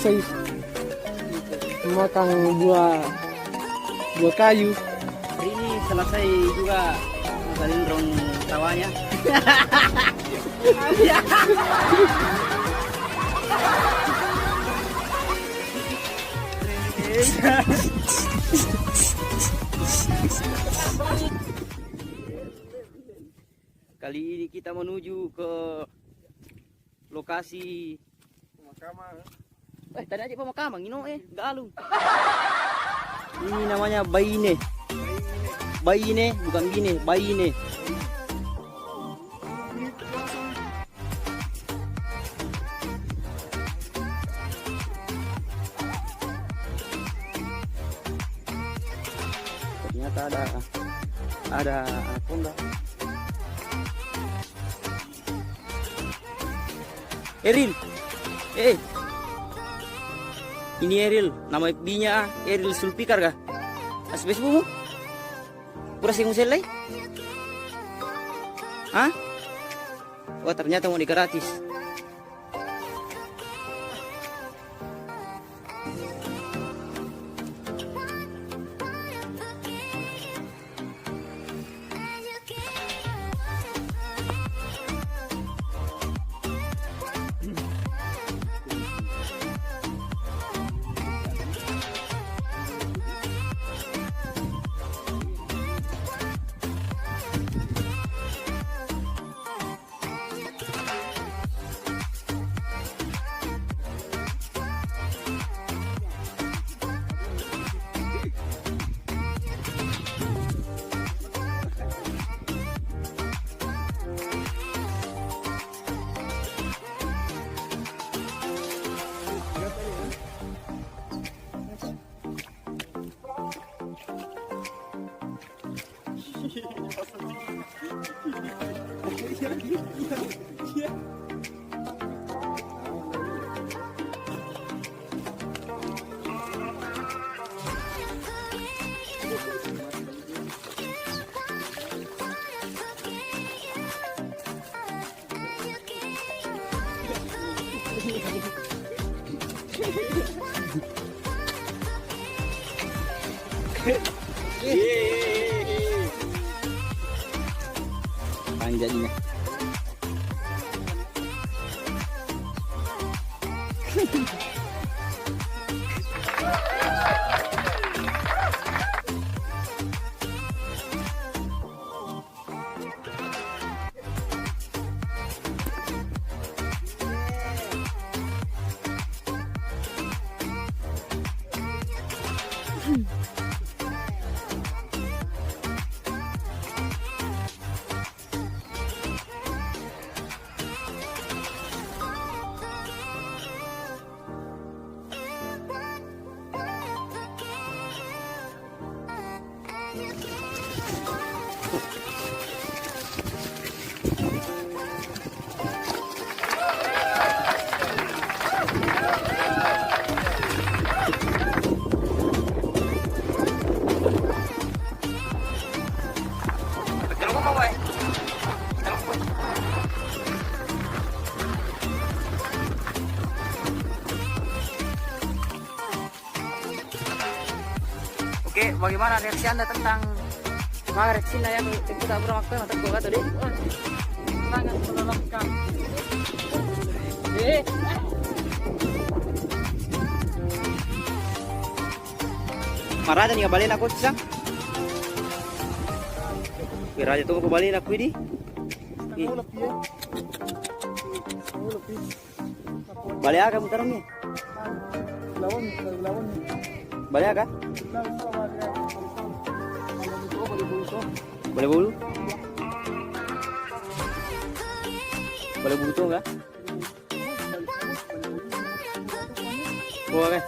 selesai memakan buah kayu. Hari ini selesai juga Galindrong sawahnya. Kali ini kita menuju ke lokasi Pemakaman. tadi aja pemakaman, galung. Ini namanya Baine. Baine bukan Bine, Baine. Ternyata ada anaconda. Eril. Ini Eril, nama FB-nya Eril Sulfikar kah? As Facebookmu? Pura sing muselai? Hah? Wah, ternyata mau di gratis. Panjangnya. Oke, bagaimana reaksi Anda tentang Maghrib Cina yang kita bermakna mata gua tadi? Sangat melelahkan. Marah nih kabalin aku sisang. Kira aja tuh kabalin aku ini. Balik aga muter nih. Lawan. Balik aga? Boleh bulu? Boleh bulu tuh enggak? Boleh.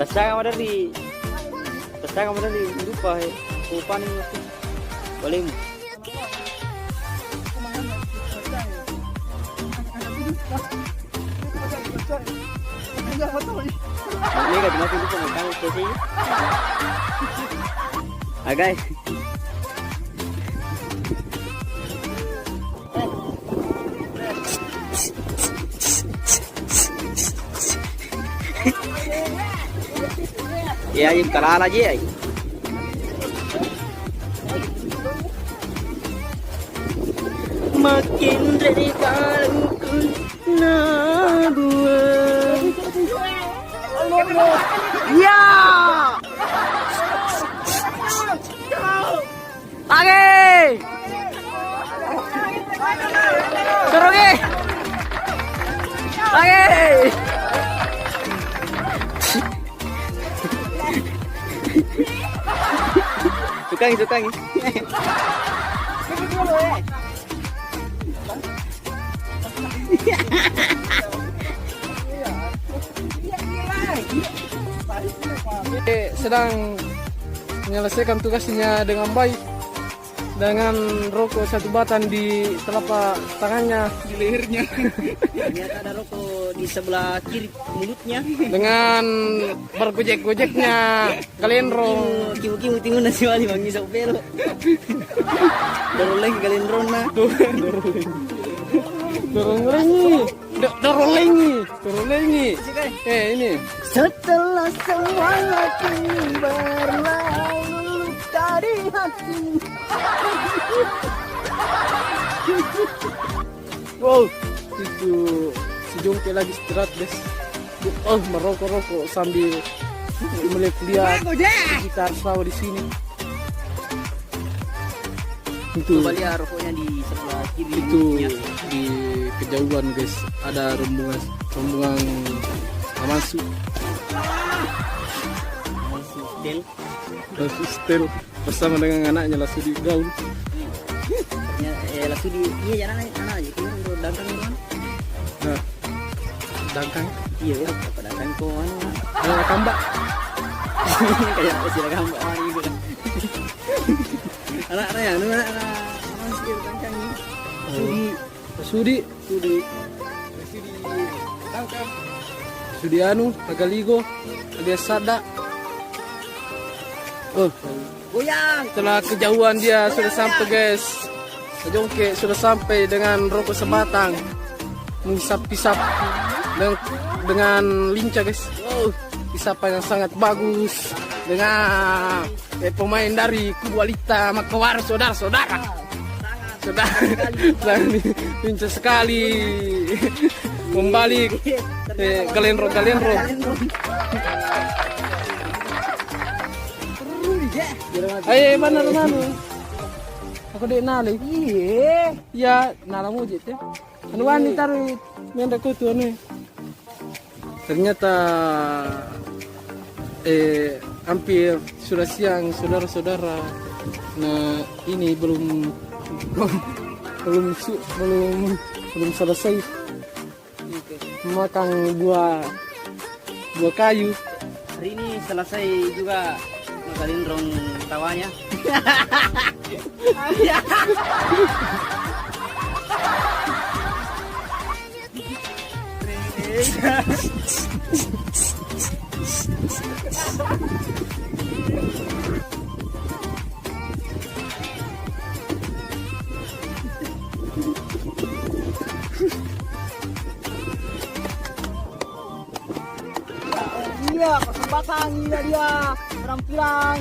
Tasaga mo dari lupa lupa nih boleh mo. Mega dimakan lupa makan kasi. Guys. Ya, yung kalala aja. Makin dari kalungku nabuah. Ya. Lagi. Kerugi. Lagi. Tukang. Sedang menyelesaikan tugasnya dengan baik, dengan rokok satu batang di telapak tangannya, di lehernya. Ternyata ada rokok di sebelah kiri mulutnya. Dengan bergojek-gojeknya kalendrong. Kimu timun nasi wali mangi sa pero. Dorong lagi kalendrong na. Dorong lengi. Ini. Setelah semuanya kini berlalu dari hati. Wow, itu si Jongke lagi istirahat guys. Oh, merokok-rokok sambil melihat gitar selalu di sini. Itu Coba lihat rokoknya di sebelah kiri itu mulutnya. di kejauhan guys, ada rombongan masuk Del. Stel bersama dengan anaknya langsung di gaun. Langsung di iya jalan anak aja kan udah datang kan. Nah, dangkang Iya ya, apa datang ko anu. ada kambak. Kayak sila kambak hari itu kan. Anak-anak ya, anak masih datang ini. Sudi anu Agaligo alias Sada. Oh, Goyang. setelah kejauhan dia sudah sampai guys. Jongke sudah sampai dengan rokok sebatang, menghisap-hisap dengan lincah guys. Wow, hisapan yang sangat bagus dengan pemain dari Kualita Makawar, saudara-saudara. Lincah sekali. Membalik galendro. Ayo benar. Aku dek nali. Iya. Ya, nala mujit ya. Anu wani taruh menda kutu anu. Ternyata hampir sudah siang saudara-saudara. Nah, ini belum selesai makan buah kayu. Hari ini selesai juga kalendrong tawanya. Iya, kesempatan ini dia penampilan.